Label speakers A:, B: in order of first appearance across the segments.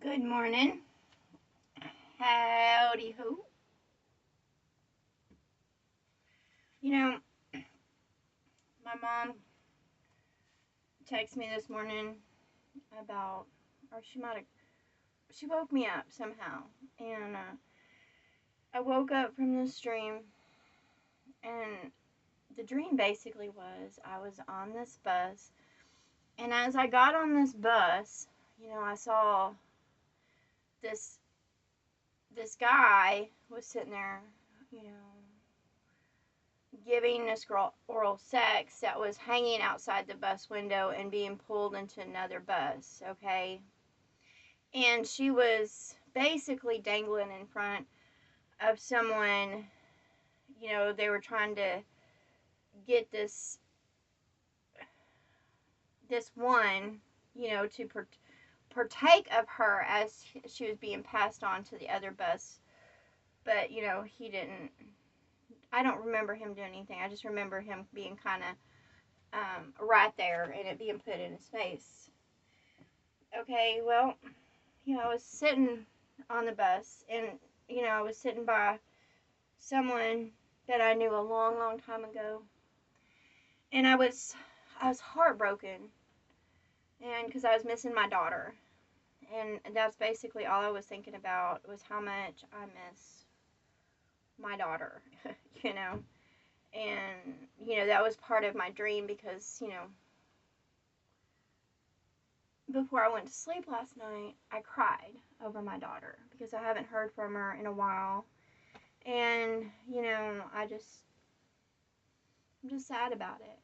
A: Good morning. Howdy ho. You know, my mom texted me this morning about, or she woke me up somehow. And I woke up from this dream, and the dream basically was I was on this bus. And as I got on this bus, I saw this this guy was sitting there, you know, giving this girl oral sex that was hanging outside the bus window and being pulled into another bus, okay? And she was basically dangling in front of someone, they were trying to get this one, to partake of her as she was being passed on to the other bus. But, he didn't. I don't remember him doing anything. I just remember him being kind of right there and it being put in his face. Okay, well, I was sitting on the bus and, I was sitting by someone that I knew a long, long time ago. And I was heartbroken. And because I was missing my daughter. And that's basically all I was thinking about was how much I miss my daughter, you know. And, that was part of my dream because, before I went to sleep last night, I cried over my daughter because I haven't heard from her in a while. And, I'm just sad about it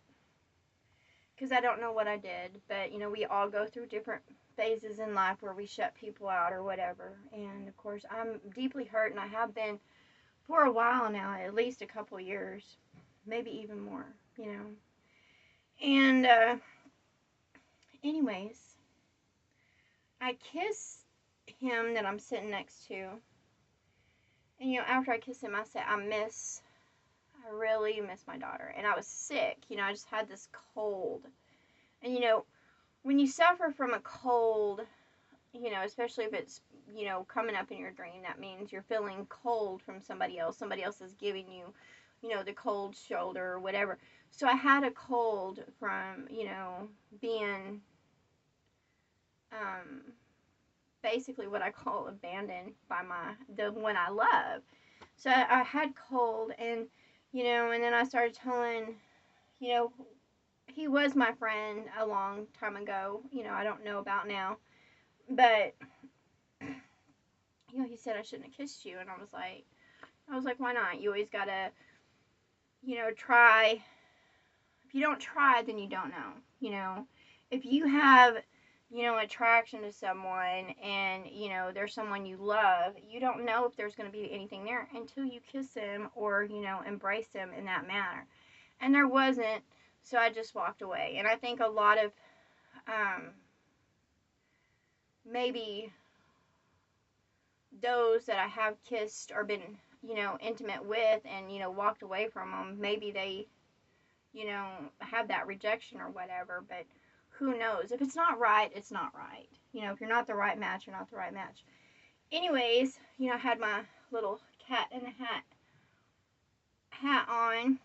A: because I don't know what I did. But, we all go through different phases in life where we shut people out or whatever. And, of course, I'm deeply hurt, and I have been for a while now, at least a couple years, maybe even more, And, anyways, I kiss him that I'm sitting next to. And, after I kiss him, I said, I really miss my daughter. And I was sick, I just had this cold. And, when you suffer from a cold, especially if it's, coming up in your dream, that means you're feeling cold from somebody else. Somebody else is giving you, the cold shoulder or whatever. So I had a cold from, being basically what I call abandoned by the one I love. So I had cold, and, and then I started telling, he was my friend a long time ago. I don't know about now. But, he said I shouldn't have kissed you. And I was like, why not? You always gotta, try. If you don't try, then you don't know. If you have, attraction to someone and, there's someone you love, you don't know if there's going to be anything there until you kiss them or, embrace them in that manner. And there wasn't, so I just walked away. And I think a lot of, maybe those that I have kissed or been, intimate with and, walked away from them, maybe they, have that rejection or whatever, but who knows? If it's not right, it's not right. If you're not the right match, you're not the right match. Anyways, I had my little cat in a hat on.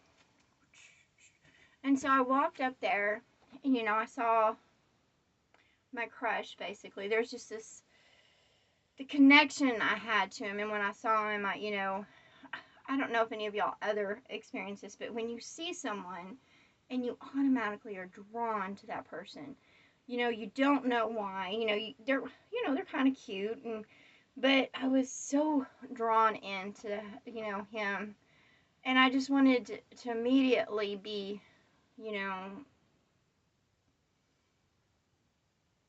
A: And so I walked up there and, I saw my crush, basically. There's just the connection I had to him. And when I saw him, I don't know if any of y'all other experience this, but when you see someone and you automatically are drawn to that person, you don't know why. They're kind of cute, but I was so drawn into him, and I just wanted to immediately be,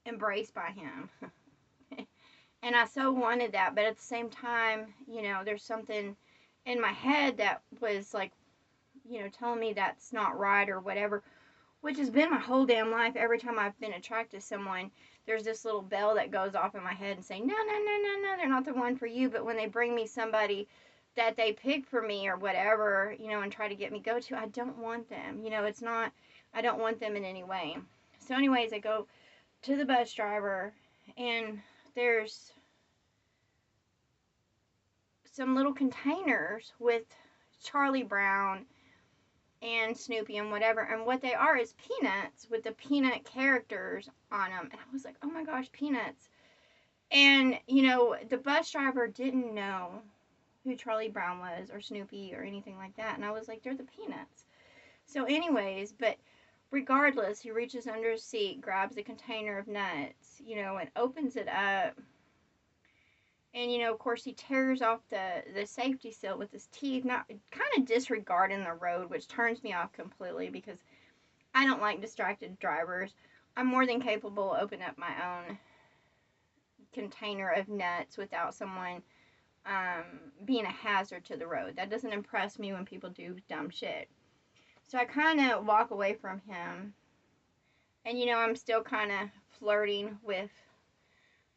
A: embraced by him. And I so wanted that, but at the same time, there's something in my head that was like, telling me that's not right or whatever, which has been my whole damn life. Every time I've been attracted to someone, there's this little bell that goes off in my head and say, no, no, no, no, no, they're not the one for you. But when they bring me somebody that they pick for me or whatever, and try to get me go to, I don't want them. It's not, I don't want them in any way. So anyways, I go to the bus driver, and there's some little containers with Charlie Brown and Snoopy and whatever. And what they are is peanuts with the peanut characters on them. And I was like, oh my gosh, peanuts. And, the bus driver didn't know who Charlie Brown was or Snoopy or anything like that. And I was like, they're the peanuts. So, anyways, but regardless, he reaches under his seat, grabs a container of nuts, and opens it up. And, of course, he tears off the safety seal with his teeth, not kind of disregarding the road, which turns me off completely because I don't like distracted drivers. I'm more than capable of opening up my own container of nuts without someone being a hazard to the road. That doesn't impress me when people do dumb shit. So I kind of walk away from him. And, I'm still kind of flirting with,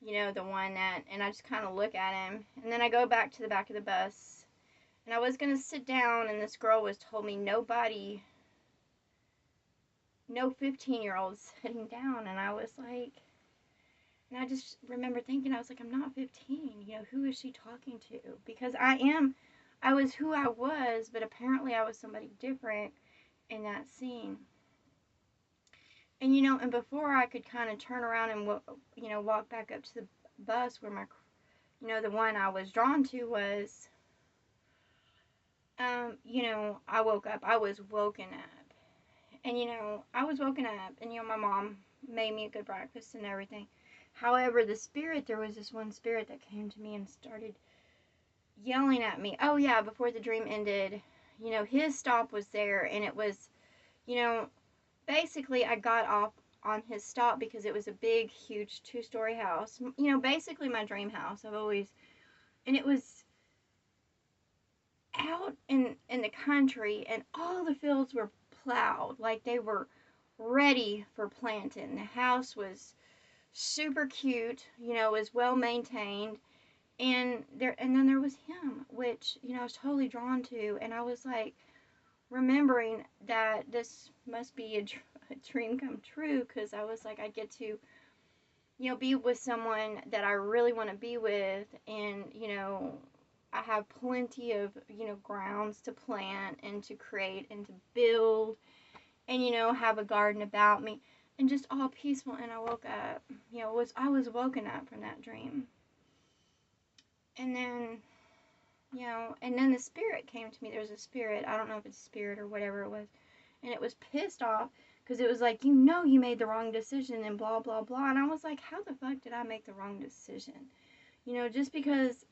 A: the one that, and I just kind of look at him. And then I go back to the back of the bus. And I was going to sit down, and this girl was told me no 15-year-olds sitting down. And I was like, and I just remember thinking, I was like, I'm not 15. Who is she talking to? Because I was who I was, but apparently I was somebody different in that scene. And, and before I could kind of turn around and, walk back up to the bus where my, the one I was drawn to was, I woke up. I was woken up. And, I was woken up and, my mom made me a good breakfast and everything. However, there was this one spirit that came to me and started yelling at me. Oh, yeah, before the dream ended, his stop was there, and it was, basically I got off on his stop because it was a big, huge 2-story house. Basically my dream house. And it was out in the country, and all the fields were plowed, like they were ready for planting. The house was super cute, was well maintained, and then there was him, which I was totally drawn to, and I was like remembering that this must be a dream come true, because I was like, I get to be with someone that I really want to be with, and I have plenty of grounds to plant and to create and to build, and have a garden about me, and just all peaceful. And I woke up, I was woken up from that dream. And then, and then the spirit came to me. There was a spirit, I don't know if it's a spirit or whatever it was, and it was pissed off because it was like, you made the wrong decision and blah, blah, blah. And I was like, how the fuck did I make the wrong decision? Just because,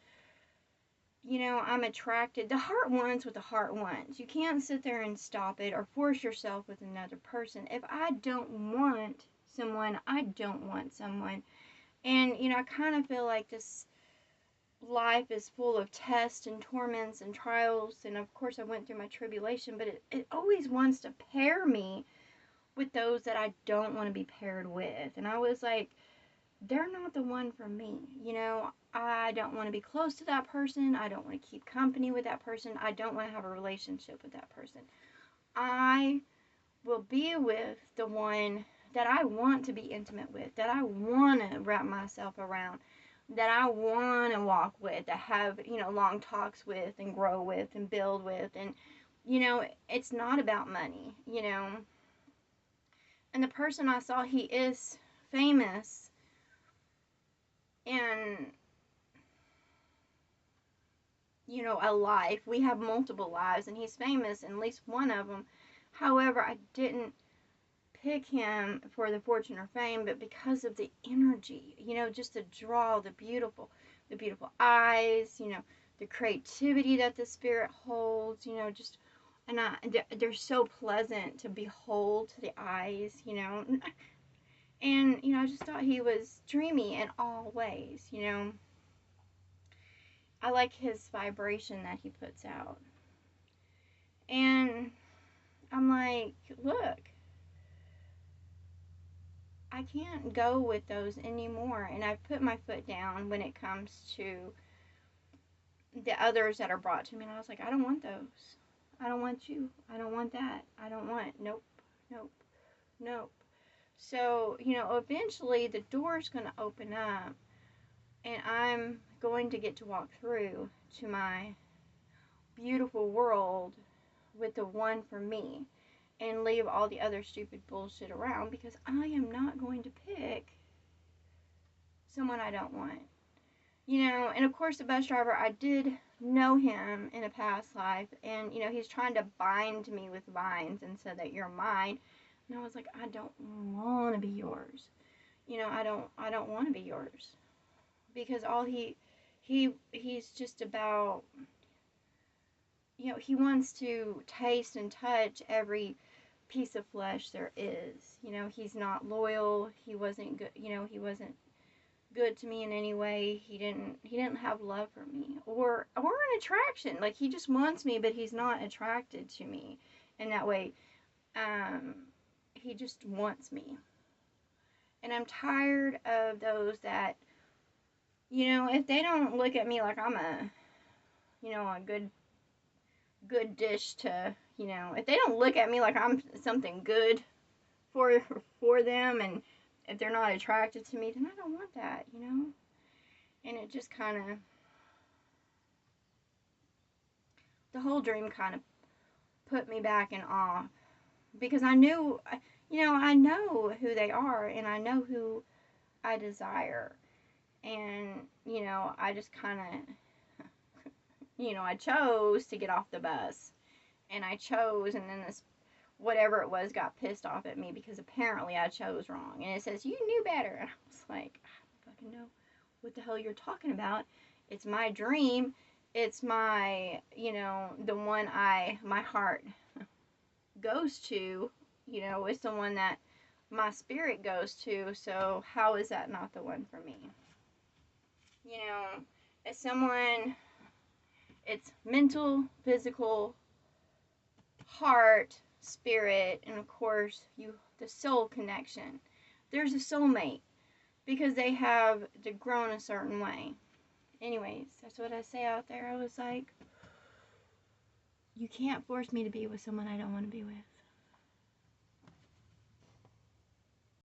A: I'm attracted. The heart wants what the heart wants. You can't sit there and stop it or force yourself with another person. If I don't want someone, I don't want someone. And, I kind of feel like this life is full of tests and torments and trials. And, of course, I went through my tribulation. But it always wants to pair me with those that I don't want to be paired with. And I was like, they're not the one for me. I don't want to be close to that person. I don't want to keep company with that person. I don't want to have a relationship with that person. I will be with the one that I want to be intimate with, that I want to wrap myself around, that I want to walk with, to have, long talks with and grow with and build with. And, it's not about money, And the person I saw, he is famous in, a life. We have multiple lives, and he's famous in at least one of them. However, I didn't pick him for the fortune or fame, but because of the energy, just the draw, the beautiful eyes, the creativity that the spirit holds, just, and they're so pleasant to behold to the eyes, and, I just thought he was dreamy in all ways, I like his vibration that he puts out. And I'm like, look, I can't go with those anymore. And I've put my foot down when it comes to the others that are brought to me. And I was like, I don't want those. I don't want you. I don't want that. I don't want, nope, nope, nope. So, eventually the door's going to open up, and I'm going to get to walk through to my beautiful world with the one for me and leave all the other stupid bullshit around, because I am not going to pick someone I don't want. And of course, the bus driver, I did know him in a past life, and he's trying to bind me with vines and said that you're mine. And I was like, I don't want to be yours. I don't want to be yours, because all he's just about, he wants to taste and touch every piece of flesh there is. He's not loyal. He wasn't good. He wasn't good to me in any way. He didn't have love for me or an attraction. Like, he just wants me, but he's not attracted to me in that way. He just wants me. And I'm tired of those that, if they don't look at me like I'm a good dish to, if they don't look at me like I'm something good for them, and if they're not attracted to me, then I don't want that, And it just kind of, the whole dream kind of put me back in awe, because I knew, I know who they are, and I know who I desire. And, I just kind of, I chose to get off the bus, and I chose, and then this, whatever it was, got pissed off at me because apparently I chose wrong. And it says, you knew better. And I was like, I don't fucking know what the hell you're talking about. It's my dream. It's my, the one my heart goes to, it's the one that my spirit goes to. So how is that not the one for me? As someone, it's mental, physical, heart, spirit, and of course the soul connection. There's a soulmate, because they have grown a certain way. Anyways, that's what I say out there. I was like, you can't force me to be with someone I don't want to be with.